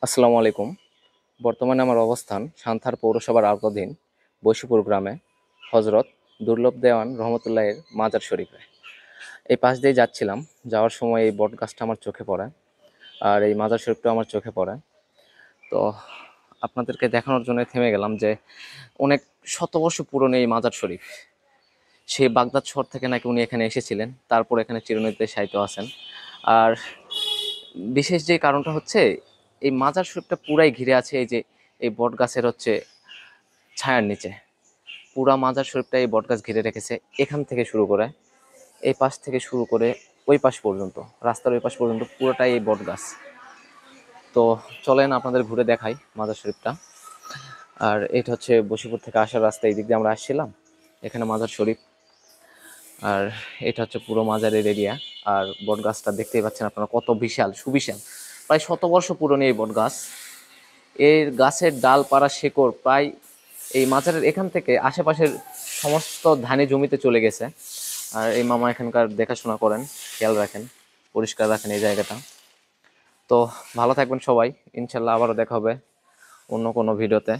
আসসালামু আলাইকুম। বর্তমানে আমার অবস্থান সান্থার পৌরসভার আওতাধীন বৈশীপুর গ্রামে হজরত দুর্লভ দেওয়ান রহমতুল্লাহের মাজার শরীফে। এই পাশ দিয়ে যাচ্ছিলাম, যাওয়ার সময় এই বট গাছটা আমার চোখে পড়ে আর এই মাজার শরীফটা আমার চোখে পড়ে। তো আপনাদেরকে দেখানোর জন্য থেমে গেলাম যে অনেক শতবর্ষ পুরনো এই মাজার শরীফ। সেই বাগদাদ শহর থেকে নাকি উনি এখানে এসেছিলেন, তারপর এখানে চিরনিদ্রায় শায়িত আছেন। আর বিশেষ যে কারণটা হচ্ছে, এই মাজার শরীফটা পুরাই ঘিরে আছে এই যে এই বট গাছের হচ্ছে ছায়ার নিচে। পুরা মাজার শরীফটা এই বট গাছ ঘিরে রেখেছে, এখান থেকে শুরু করে এই পাশ থেকে শুরু করে ওই পাশ পর্যন্ত, রাস্তার ওই পাশ পর্যন্ত পুরোটাই এই বট গাছ। তো চলেন আপনাদের ঘুরে দেখাই মাজার শরীফটা। আর এটা হচ্ছে বশীপুর থেকে আসার রাস্তা, এই দিক দিয়ে আমরা আসছিলাম, এখানে মাজার শরীফ। আর এটা হচ্ছে পুরো মাজারের এরিয়া। আর বট গাছটা দেখতেই পাচ্ছেন আপনারা কত বিশাল সুবিশাল, প্রায় শতবর্ষ পুরনো এই বট গাছ। এর গাছের ডালপালা শেকড় প্রায় এই মাজারের এখান থেকে আশেপাশের সমস্ত ধানি জমিতে চলে গেছে। আর এই মামা এখানকার দেখাশোনা করেন, খেয়াল রাখেন, পরিষ্কার রাখেন এই জায়গাটা। তো ভালো থাকবেন সবাই, ইনশাল্লাহ আবারও দেখা হবে অন্য কোনো ভিডিওতে।